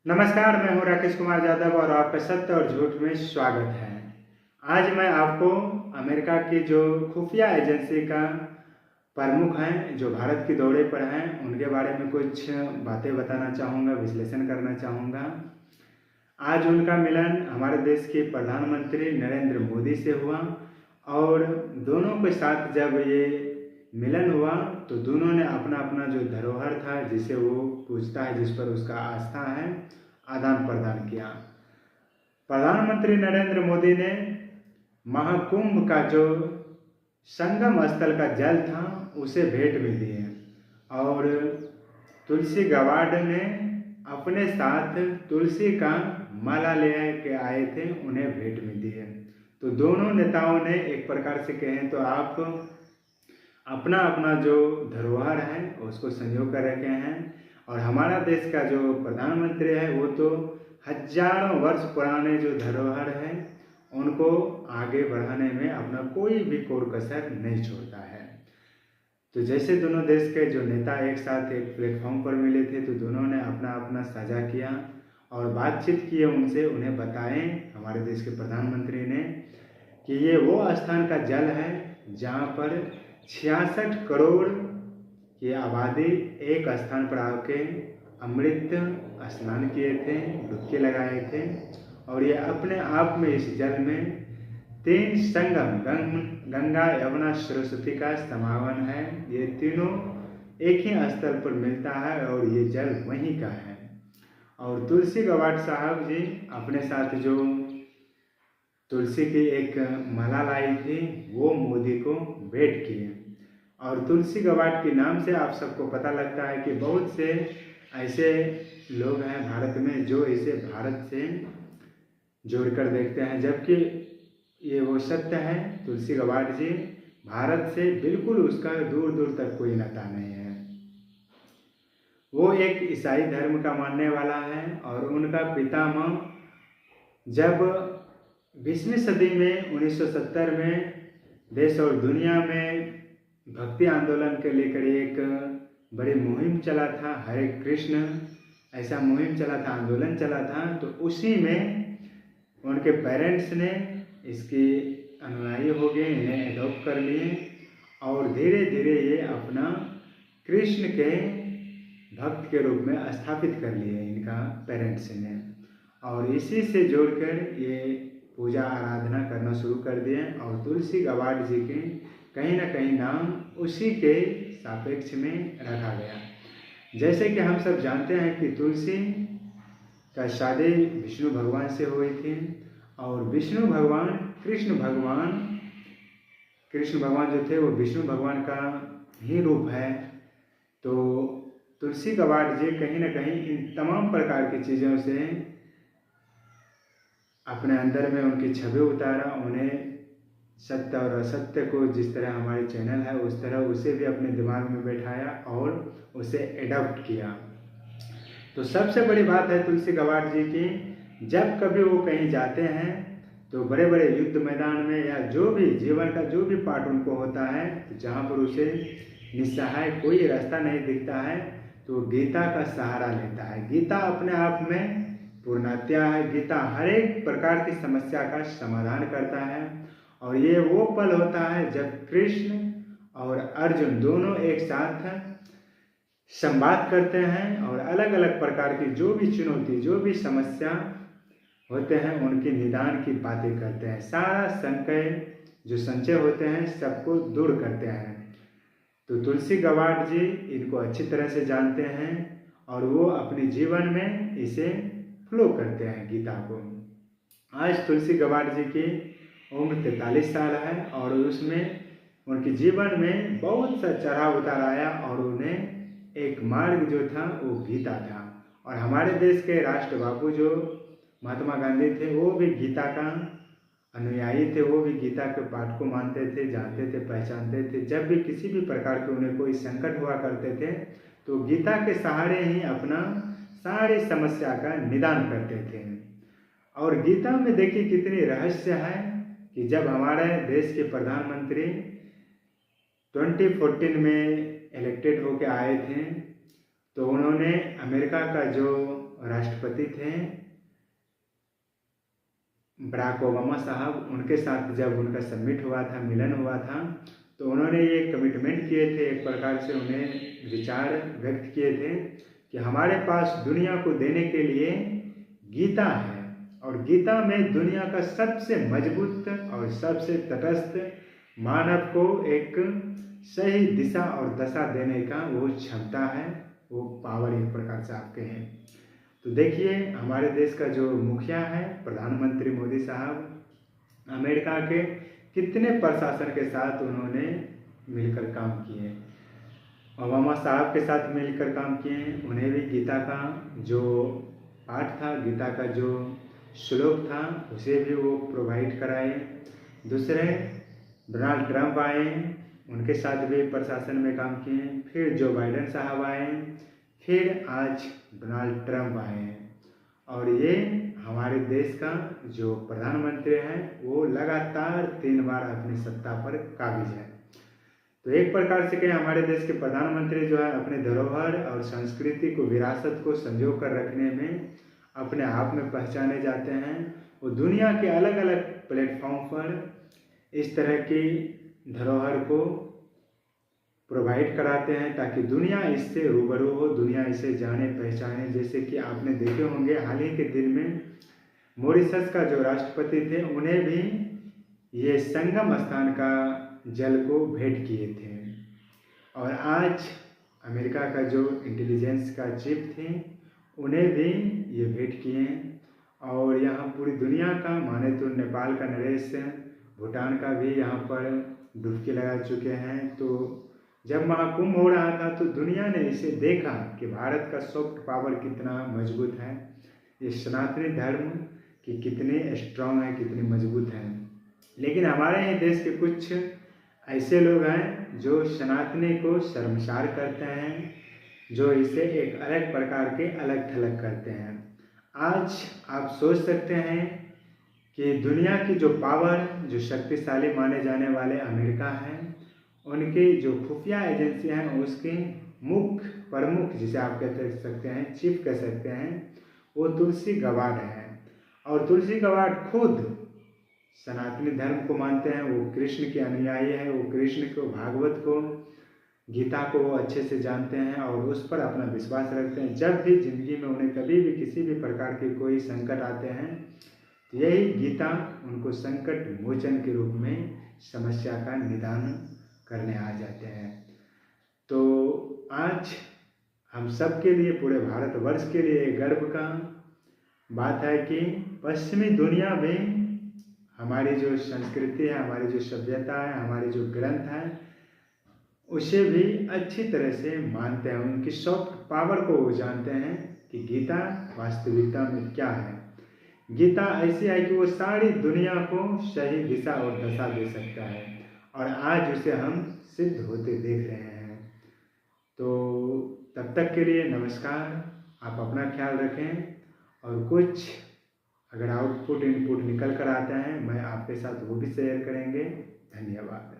नमस्कार, मैं हूं राकेश कुमार यादव और आपका सत्य और झूठ में स्वागत है। आज मैं आपको अमेरिका की जो खुफिया एजेंसी का प्रमुख हैं, जो भारत के दौरे पर हैं, उनके बारे में कुछ बातें बताना चाहूँगा, विश्लेषण करना चाहूँगा। आज उनका मिलन हमारे देश के प्रधानमंत्री नरेंद्र मोदी से हुआ और दोनों के साथ जब ये मिलन हुआ तो दोनों ने अपना अपना जो धरोहर था, जिसे वो पूछता है, जिस पर उसका आस्था है, आदान प्रदान किया। प्रधानमंत्री नरेंद्र मोदी ने महाकुंभ का जो संगम स्थल का जल था उसे भेंट में दिए और तुलसी गवाड ने अपने साथ तुलसी का माला ले के आए थे, उन्हें भेंट में दिए। तो दोनों नेताओं ने एक प्रकार से कहें तो आप अपना अपना जो धरोहर है उसको संजो कर रखे हैं। और हमारा देश का जो प्रधानमंत्री है वो तो हजारों वर्ष पुराने जो धरोहर है उनको आगे बढ़ाने में अपना कोई भी कोर कसर नहीं छोड़ता है। तो जैसे दोनों देश के जो नेता एक साथ एक प्लेटफॉर्म पर मिले थे तो दोनों ने अपना अपना साझा किया और बातचीत की उनसे, उन्हें बताएं हमारे देश के प्रधानमंत्री ने कि ये वो स्थान का जल है जहाँ पर 66 करोड़ की आबादी एक स्थान पर आके अमृत स्नान किए थे, डुबकी लगाए थे। और ये अपने आप में इस जल में 3 संगम गंगा, यमुना, सरस्वती का समागम है। ये तीनों एक ही स्थल पर मिलता है और ये जल वहीं का है। और तुलसी गवाड साहब जी अपने साथ जो तुलसी की एक माला लाई थी वो मोदी को भेंट किए। और तुलसी गवाड के नाम से आप सबको पता लगता है कि बहुत से ऐसे लोग हैं भारत में जो इसे भारत से जोड़कर देखते हैं, जबकि ये वो सत्य है, तुलसी गवाड जी भारत से बिल्कुल उसका दूर दूर तक कोई नाता नहीं है। वो एक ईसाई धर्म का मानने वाला है और उनका पितामह जब 20वीं सदी में 1970 में देश और दुनिया में भक्ति आंदोलन के लेकर एक बड़ी मुहिम चला था, हरे कृष्ण ऐसा मुहिम चला था, आंदोलन चला था, तो उसी में उनके पेरेंट्स ने इसकी अनुयायी हो गए, इन्हें एडॉप्ट कर लिए और धीरे धीरे ये अपना कृष्ण के भक्त के रूप में स्थापित कर लिए इनका पेरेंट्स ने। और इसी से जोड़कर ये पूजा आराधना करना शुरू कर दिए और तुलसी गवाड जी के कहीं ना कहीं नाम उसी के सापेक्ष में रखा गया। जैसे कि हम सब जानते हैं कि तुलसी का शादी विष्णु भगवान से हुई थी और विष्णु भगवान कृष्ण भगवान जो थे वो विष्णु भगवान का ही रूप है। तो तुलसी गवाड जी कहीं ना कहीं इन तमाम प्रकार की चीज़ों से अपने अंदर में उनकी छवि उतारा, उन्हें सत्य और असत्य को जिस तरह हमारे चैनल है उस तरह उसे भी अपने दिमाग में बैठाया और उसे एडॉप्ट किया। तो सबसे बड़ी बात है तुलसी गवाड जी की, जब कभी वो कहीं जाते हैं तो बड़े बड़े युद्ध मैदान में या जो भी जीवन का जो भी पार्ट उनको होता है, तो जहाँ पर उसे निस्सहाय कोई रास्ता नहीं दिखता है तो गीता का सहारा लेता है। गीता अपने आप में पूर्णतया है, गीता हर एक प्रकार की समस्या का समाधान करता है। और ये वो पल होता है जब कृष्ण और अर्जुन दोनों एक साथ संवाद करते हैं और अलग अलग प्रकार की जो भी चुनौती, जो भी समस्या होते हैं उनके निदान की बातें करते हैं। सारा संशय जो संचय होते हैं सबको दूर करते हैं। तो तुलसी गवाड जी इनको अच्छी तरह से जानते हैं और वो अपने जीवन में इसे फ्लो करते हैं गीता को। आज तुलसी गवाड जी की उम्र 43 साल है और उसमें उनके जीवन में बहुत सा चढ़ाव उतार आया और उन्हें एक मार्ग जो था वो गीता था। और हमारे देश के राष्ट्र बाबू जो महात्मा गांधी थे वो भी गीता का अनुयायी थे, वो भी गीता के पाठ को मानते थे, जानते थे, पहचानते थे। जब भी किसी भी प्रकार के उन्हें कोई संकट हुआ करते थे तो गीता के सहारे ही अपना सारी समस्या का निदान करते थे। और गीता में देखिए कितनी रहस्य है कि जब हमारे देश के प्रधानमंत्री 2014 में इलेक्टेड होके आए थे तो उन्होंने अमेरिका का जो राष्ट्रपति थे बराक ओबामा साहब, उनके साथ जब उनका समिट हुआ था, मिलन हुआ था, तो उन्होंने ये कमिटमेंट किए थे, एक प्रकार से उन्हें विचार व्यक्त किए थे कि हमारे पास दुनिया को देने के लिए गीता है, और गीता में दुनिया का सबसे मजबूत और सबसे तटस्थ मानव को एक सही दिशा और दशा देने का वो क्षमता है, वो पावर एक प्रकार से आपके हैं। तो देखिए हमारे देश का जो मुखिया है प्रधानमंत्री मोदी साहब, अमेरिका के कितने प्रशासन के साथ उन्होंने मिलकर काम किए, ओबामा साहब के साथ मिलकर काम किए, उन्हें भी गीता का जो पाठ था, गीता का जो श्लोक था, उसे भी वो प्रोवाइड कराए। दूसरे डोनाल्ड ट्रंप आए, उनके साथ भी प्रशासन में काम किए, फिर जो बाइडेन साहब आए, फिर आज डोनाल्ड ट्रंप आए हैं, और ये हमारे देश का जो प्रधानमंत्री हैं वो लगातार 3 बार अपनी सत्ता पर काबिज है। तो एक प्रकार से कहें हमारे देश के प्रधानमंत्री जो है अपने धरोहर और संस्कृति को, विरासत को संजो कर रखने में अपने आप में पहचाने जाते हैं। वो दुनिया के अलग अलग प्लेटफॉर्म पर इस तरह की धरोहर को प्रोवाइड कराते हैं ताकि दुनिया इससे रूबरू हो, दुनिया इसे जाने पहचाने। जैसे कि आपने देखे होंगे हाल ही के दिन में मॉरिशस का जो राष्ट्रपति थे, उन्हें भी ये संगम स्थान का जल को भेंट किए थे, और आज अमेरिका का जो इंटेलिजेंस का चीफ थे उन्हें भी ये भेंट किए। और यहाँ पूरी दुनिया का माने तो नेपाल का नरेश, भूटान का भी यहाँ पर डुबकी लगा चुके हैं। तो जब महाकुंभ हो रहा था तो दुनिया ने इसे देखा कि भारत का सॉफ्ट पावर कितना मजबूत है, ये सनातनी धर्म की कितने स्ट्रांग है, कितनी मजबूत है। लेकिन हमारे ही देश के कुछ ऐसे लोग हैं जो सनातनी को शर्मसार करते हैं, जो इसे एक अलग प्रकार के अलग थलग करते हैं। आज आप सोच सकते हैं कि दुनिया की जो पावर, जो शक्तिशाली माने जाने वाले अमेरिका हैं, उनकी जो खुफिया एजेंसियां हैं उसके मुख्य प्रमुख, जिसे आप कह सकते हैं चीफ कह सकते हैं, वो तुलसी गबार्ड है। और तुलसी गबार्ड खुद सनातनी धर्म को मानते हैं, वो कृष्ण के अनुयायी हैं, वो कृष्ण को, भागवत को, गीता को वो अच्छे से जानते हैं और उस पर अपना विश्वास रखते हैं। जब भी जिंदगी में उन्हें कभी भी किसी भी प्रकार के कोई संकट आते हैं, तो यही गीता उनको संकट मोचन के रूप में समस्या का निदान करने आ जाते हैं। तो आज हम सब के लिए, पूरे भारतवर्ष के लिए गर्व का बात है कि पश्चिमी दुनिया में हमारी जो संस्कृति है, हमारी जो सभ्यता है, हमारे जो ग्रंथ हैं, उसे भी अच्छी तरह से मानते हैं, उनकी सॉफ्ट पावर को वो जानते हैं कि गीता वास्तविकता में क्या है। गीता ऐसी है कि वो सारी दुनिया को सही दिशा और दशा दे सकता है, और आज उसे हम सिद्ध होते देख रहे हैं। तो तब तक के लिए नमस्कार, आप अपना ख्याल रखें, और कुछ अगर आउटपुट इनपुट निकल कर आता है मैं आपके साथ वो भी शेयर करेंगे। धन्यवाद।